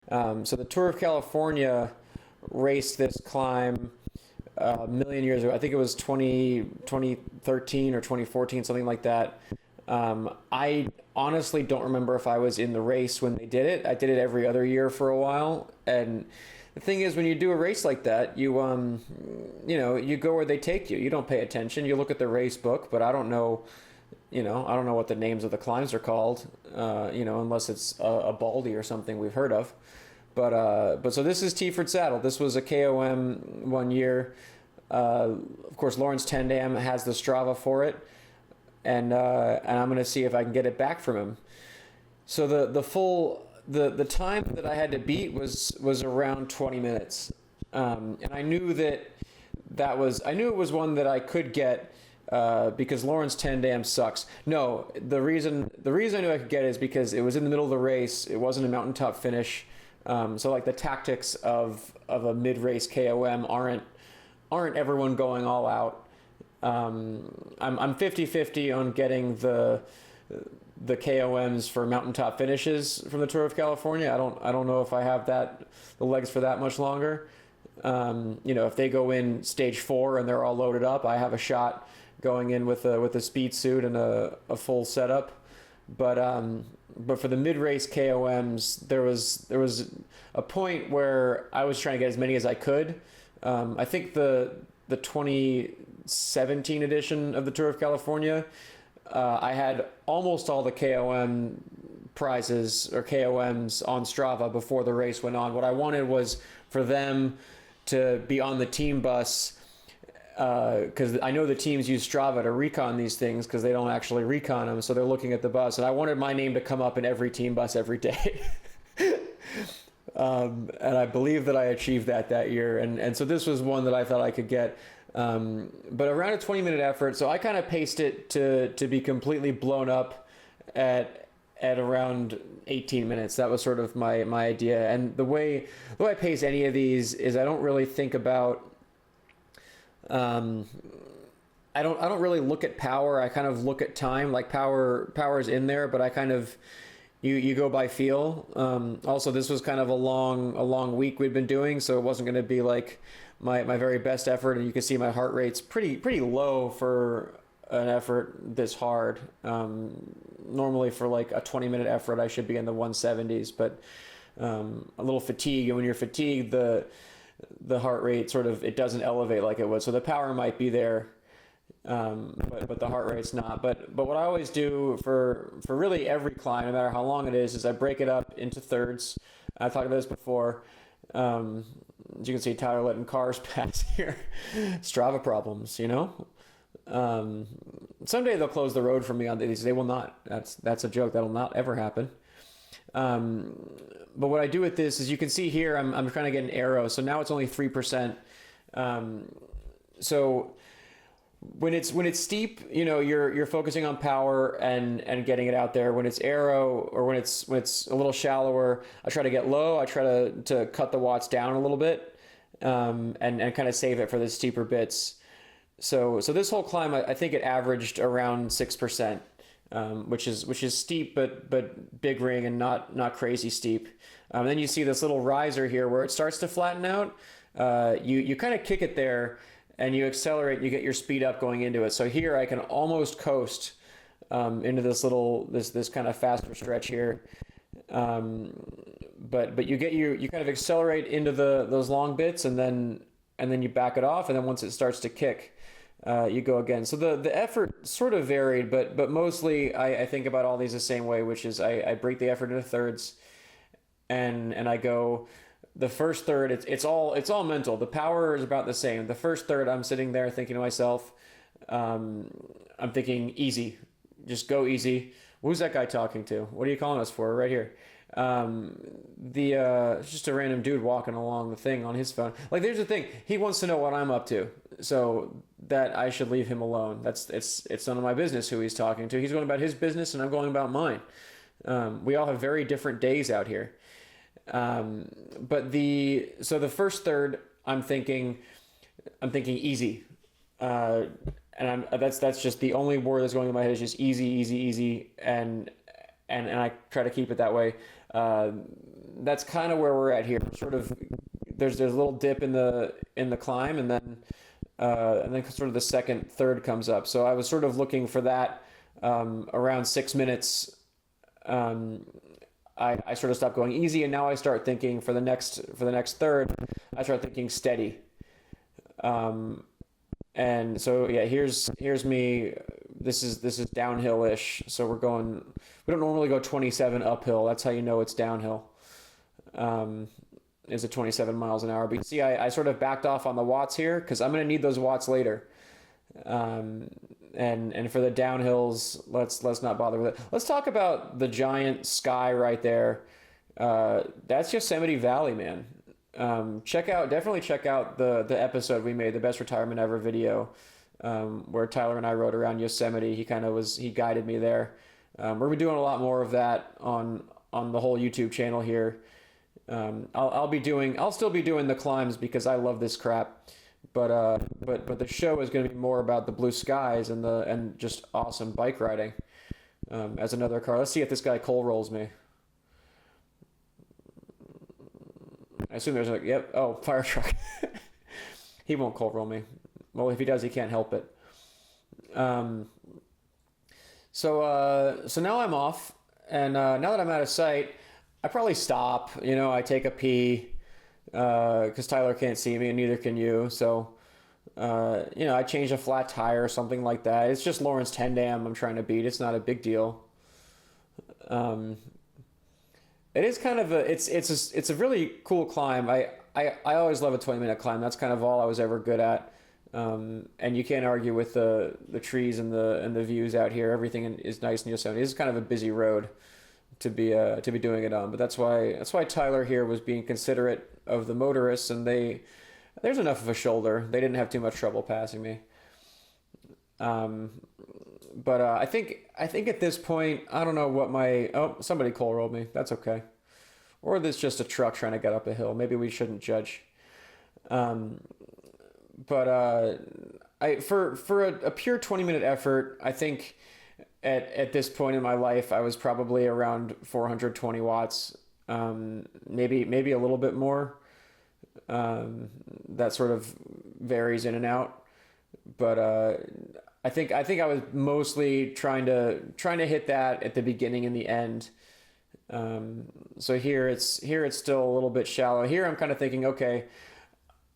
So the Tour of California raced this climb a million years ago. I think it was 2013 or 2014, something like that. I honestly don't remember if I was in the race when they did it. I did it every other year for a while, and the thing is, when you do a race like that, you go where they take you. You don't pay attention. You look at the race book, but I don't know. I don't know what the names of the climbs are called. Unless it's a Baldy or something we've heard of. But so this is Teaford Saddle. This was a KOM one year. Of course, Lawrence Tendam has the Strava for it, and I'm going to see if I can get it back from him. So the time that I had to beat was around 20 minutes, and I knew I knew it was one that I could get. Because Lawrence Tendam sucks. No, the reason I knew I could get it is because it was in the middle of the race. It wasn't a mountaintop finish. So like the tactics of a mid-race KOM aren't everyone going all out. I'm 50-50 on getting the KOMs for mountaintop finishes from the Tour of California. I don't know if I have the legs for that much longer. If they go in stage 4 and they're all loaded up, I have a shot going in with a speed suit and a full setup. But for the mid-race KOMs, there was a point where I was trying to get as many as I could. I think the 2017 edition of the Tour of California, I had almost all the KOM prizes or KOMs on Strava before the race went on. What I wanted was for them to be on the team bus, because I know the teams use Strava to recon these things because they don't actually recon them, so they're looking at the bus, and I wanted my name to come up in every team bus every day. And I believe that I achieved that year, and so this was one that I thought I could get, but around a 20-minute effort. So I kind of paced it to be completely blown up at around 18 minutes. That was sort of my idea. And the way I pace any of these is I don't really think about. I don't really look at power. I kind of look at time. Like power's in there, but I kind of you go by feel. Also, this was kind of a long week we'd been doing, so it wasn't going to be like my very best effort. And you can see my heart rate's pretty low for an effort this hard. Normally for like a 20-minute effort, I should be in the 170s, but a little fatigue. And when you're fatigued, the heart rate sort of, it doesn't elevate like it would. So the power might be there, but the heart rate's not. But what I always do for really every climb, no matter how long it is I break it up into thirds. I've talked about this before. As you can see, Tyler letting cars pass here. Strava problems, Someday they'll close the road for me on these. They will not. That's a joke. That'll not ever happen. But what I do with this is, you can see here, I'm trying to get an arrow. So now it's only 3%. So when it's steep, you're focusing on power and getting it out there. When it's arrow, or when it's a little shallower, I try to get low. I try to cut the watts down a little bit, and kind of save it for the steeper bits. So this whole climb, I think it averaged around 6%, which is steep, but big ring and not crazy steep. Then you see this little riser here where it starts to flatten out. You kind of kick it there, and you accelerate. You get your speed up going into it. So here I can almost coast into this kind of faster stretch here. But you kind of accelerate into those long bits, and then you back it off, and then once it starts to kick, you go again. So the effort sort of varied, but mostly I think about all these the same way, which is I break the effort into thirds, and I go the first third. It's all mental. The power is about the same. The first third, I'm sitting there thinking to myself, I'm thinking easy, just go easy. Who's that guy talking to? What are you calling us for? Right here. It's just a random dude walking along the thing on his phone. Like, there's the thing. He wants to know what I'm up to, so that I should leave him alone. It's none of my business who he's talking to. He's going about his business, and I'm going about mine. We all have very different days out here. But the first third, I'm thinking easy. And that's just the only word that's going in my head is just easy, and I try to keep it that way. uh, that's kind of where we're at here. Sort of, there's a little dip in the climb, and then sort of the second third comes up. So I was sort of looking for that around 6 minutes. Um, I sort of stopped going easy, and now I start thinking for the next third, I start thinking steady. Um, and so yeah, here's me. This is downhill-ish. So we're going. We don't normally go 27 uphill. That's how you know it's downhill. Um, is at 27 miles an hour. But you see, I sort of backed off on the watts here because I'm going to need those watts later. Um, and for the downhills, let's not bother with it. Let's talk about the giant sky right there. That's Yosemite Valley, man. Definitely check out the episode we made, the best retirement ever video, where Tyler and I rode around Yosemite. He guided me there. We're gonna be doing a lot more of that on the whole YouTube channel here. I'll still be doing the climbs because I love this crap. But the show is going to be more about the blue skies and just awesome bike riding. As another car. Let's see if this guy coal rolls me. I assume there's yep. Oh, fire truck. He won't coal roll me. Well, if he does, he can't help it. So now I'm off, and now that I'm out of sight, I probably stop. I take a pee. Because Tyler can't see me and neither can you. So, I change a flat tire or something like that. It's just Lawrence Tendam I'm trying to beat. It's not a big deal. It is kind of it's a really cool climb. I always love a 20-minute climb. That's kind of all I was ever good at. And you can't argue with the trees and the views out here. Everything is nice in Yosemite. This is kind of a busy road to be doing it on, but that's why Tyler here was being considerate of the motorists, and there's enough of a shoulder. They didn't have too much trouble passing me. But I think at this point, I don't know what somebody coal rolled me. That's okay. Or there's just a truck trying to get up a hill. Maybe we shouldn't judge. But for a pure 20-minute effort, I think at this point in my life, I was probably around 420 watts, maybe a little bit more. That sort of varies in and out, but I think I was mostly trying to hit that at the beginning and the end. So here it's still a little bit shallow. Here I'm kind of thinking, okay,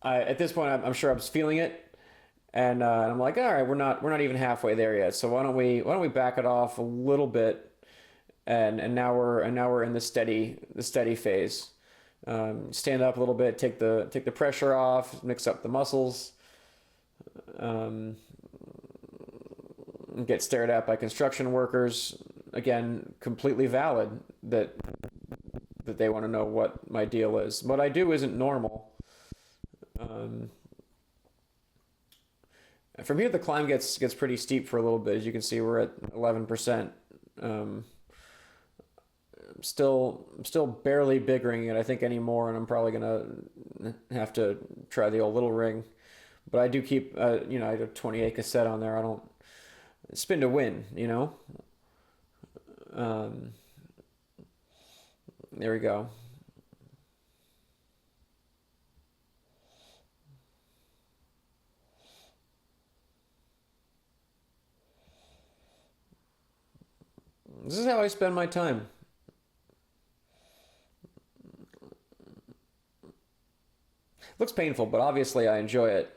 at this point I'm sure I was feeling it. And I'm like, all right, we're not even halfway there yet. So why don't we back it off a little bit, and now we're in the steady phase. Stand up a little bit, take the pressure off, mix up the muscles. Get stared at by construction workers. Again, completely valid that they want to know what my deal is. What I do isn't normal. From here, the climb gets pretty steep for a little bit. As you can see, we're at 11%. Still barely biggering it, I think, anymore, and I'm probably gonna have to try the old little ring. But I do keep, I have a 28 cassette on there. I don't spin to win, There we go. This is how I spend my time. Looks painful, but obviously I enjoy it.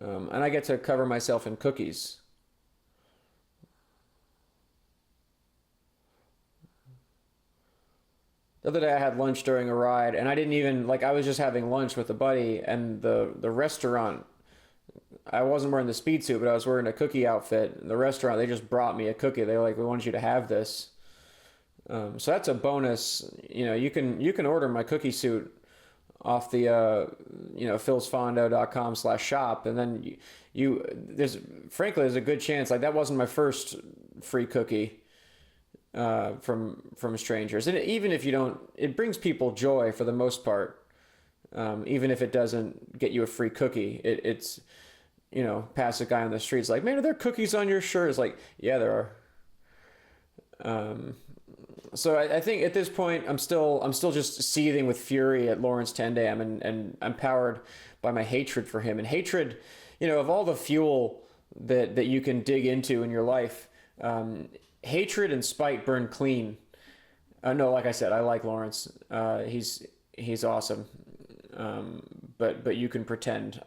And I get to cover myself in cookies. The other day I had lunch during a ride, and I didn't even, I was just having lunch with a buddy, and the restaurant, I wasn't wearing the speed suit, but I was wearing a cookie outfit. The restaurant, they just brought me a cookie. They're like, we wanted you to have this. So that's a bonus. You can order my cookie suit off the philsfondo.com/shop, and then there's a good chance that wasn't my first free cookie from strangers. And even if you don't, it brings people joy for the most part. Even if it doesn't get you a free cookie, it's pass a guy on the streets like, man, are there cookies on your shirt? It's like, yeah, there are. So I think at this point I'm still just seething with fury at Lawrence Tendam, and I'm powered by my hatred for him. And hatred, of all the fuel that you can dig into in your life, hatred and spite burn clean. No, like I said, I like Lawrence. He's awesome. But you can pretend.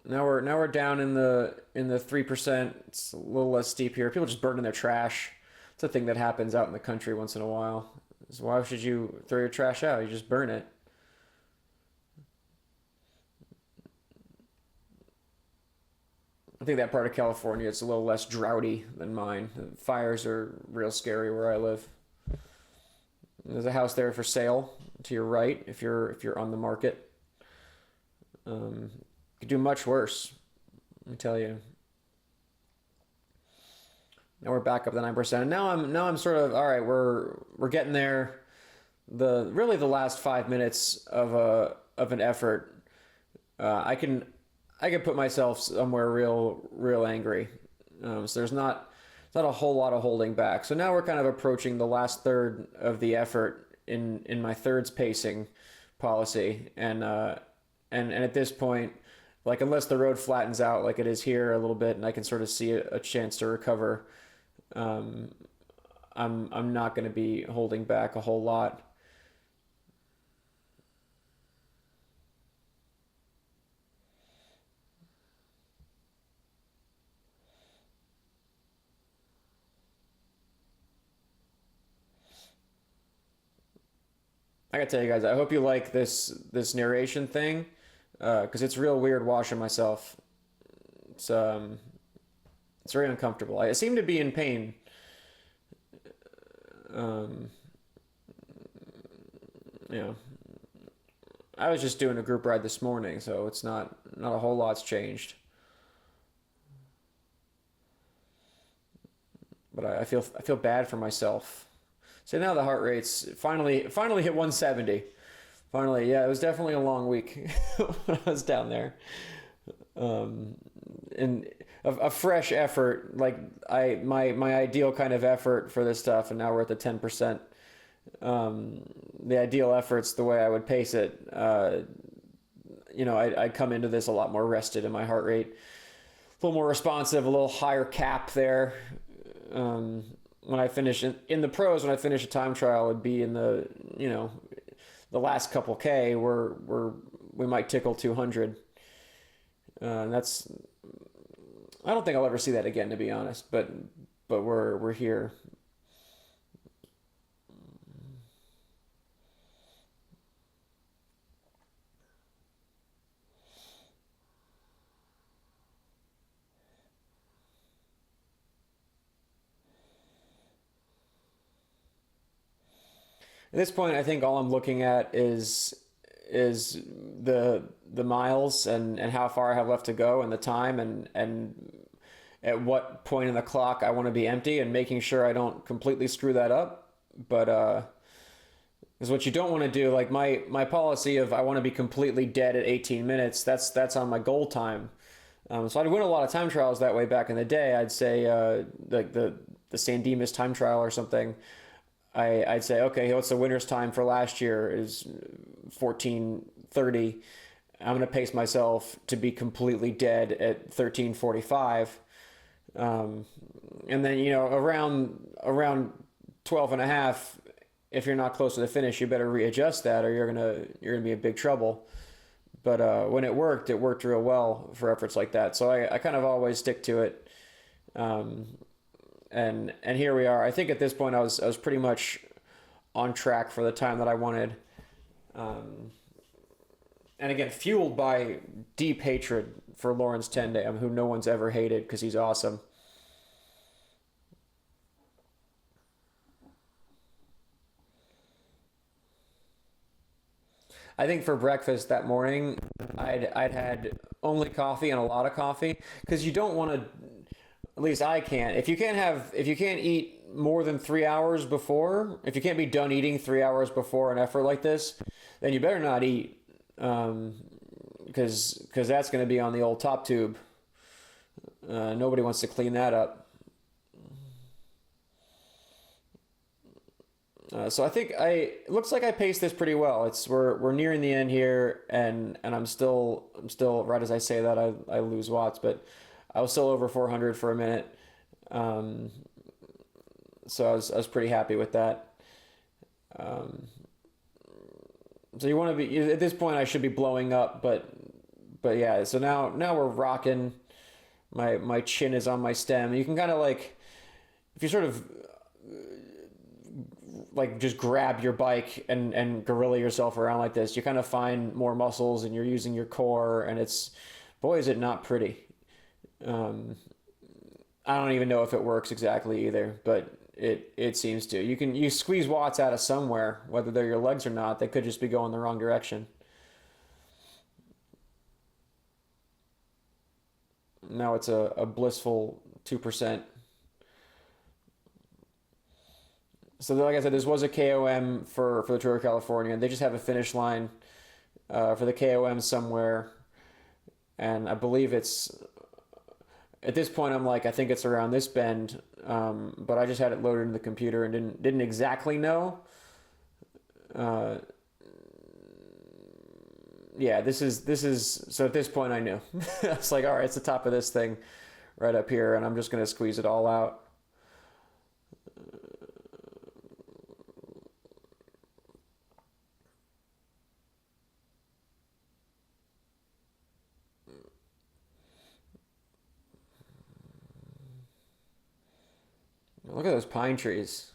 Now we're down in the 3%. It's a little less steep here. People just burning their trash. It's a thing that happens out in the country once in a while. So why should you throw your trash out? You just burn it. I think that part of California it's a little less droughty than mine. The fires are real scary where I live. There's a house there for sale to your right if you're on the market. Could do much worse, let me tell you. Now we're back up to 9%. And now I'm sort of all right. We're getting there. The last 5 minutes of an effort, I can put myself somewhere real angry. So there's not a whole lot of holding back. So now we're kind of approaching the last third of the effort in my thirds pacing policy, and at this point, like unless the road flattens out like it is here a little bit, and I can sort of see a chance to recover, I'm not going to be holding back a whole lot. I gotta tell you guys, I hope you like this narration thing, because it's real weird watching myself. It's um, it's very uncomfortable. I seem to be in pain. Um, you know, I was just doing a group ride this morning, so it's not a whole lot's changed. But I feel bad for myself. So now the heart rate's finally hit 170. Finally, yeah, it was definitely a long week when I was down there. Um, and a fresh effort, like my ideal kind of effort for this stuff, and now we're at the 10%. The ideal effort's the way I would pace it. I'd come into this a lot more rested in my heart rate, a little more responsive, a little higher cap there. Um, when I finish in the pros, when I finish a time trial, it'd be in the last couple K where we might tickle 200. And that's I don't think I'll ever see that again, to be honest. But we're here. At this point, I think all I'm looking at is the miles and how far I have left to go and the time and at what point in the clock I want to be empty and making sure I don't completely screw that up. But is what you don't want to do. Like my policy of I want to be completely dead at 18 minutes. That's on my goal time. So I'd win a lot of time trials that way back in the day. I'd say like the San Dimas time trial or something. I'd say, okay, what's the winner's time for last year is 14:30. I'm gonna pace myself to be completely dead at 13:45. Um, and then around 12 and a half, if you're not close to the finish, you better readjust that, or you're gonna be in big trouble. But when it worked real well for efforts like that. So I kind of always stick to it. Um, and here we are. I think at this point I was pretty much on track for the time that I wanted. Um, and again, fueled by deep hatred for Lawrence Tendam, who no one's ever hated because he's awesome. I think for breakfast that morning, I'd had only coffee and a lot of coffee because you don't want to. At least I can't. If you can't eat more than 3 hours before, if you can't be done eating 3 hours before an effort like this, then you better not eat, because that's going to be on the old top tube. Nobody wants to clean that up. So I think it looks like I paced this pretty well. We're nearing the end here, and I'm still right as I say that I lose watts, but I was still over 400 for a minute. Um, so I was pretty happy with that. Um, so you want to be at this point I should be blowing up, but yeah. So now we're rocking. My chin is on my stem. You can kind of like if you sort of like just grab your bike and gorilla yourself around like this, you kind of find more muscles and you're using your core, and it's boy is it not pretty. Um, I don't even know if it works exactly either, but it seems to. You squeeze watts out of somewhere, whether they're your legs or not. They could just be going the wrong direction. Now it's a blissful 2%. So like I said, this was a KOM for the Tour of California. They just have a finish line for the KOM somewhere, and I believe it's at this point I'm like I think it's around this bend, but I just had it loaded in the computer and didn't exactly know. Uh, yeah, this is so at this point I knew. It's like all right, it's the top of this thing right up here, and I'm just gonna squeeze it all out. Look at those pine trees.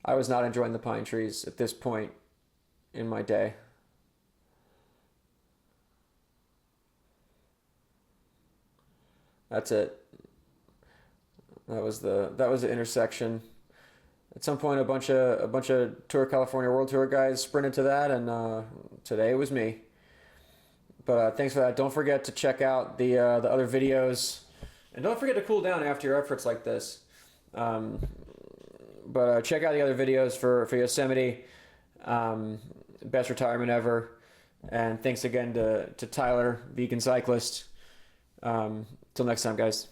I was not enjoying the pine trees at this point in my day. That's it. That was the intersection. At some point, a bunch of Tour California World Tour guys sprinted to that, and today it was me. But thanks for that. Don't forget to check out the other videos, and don't forget to cool down after your efforts like this. Um, but check out the other videos for Yosemite. Best retirement ever, and thanks again to Tyler, vegan cyclist. Till next time, guys.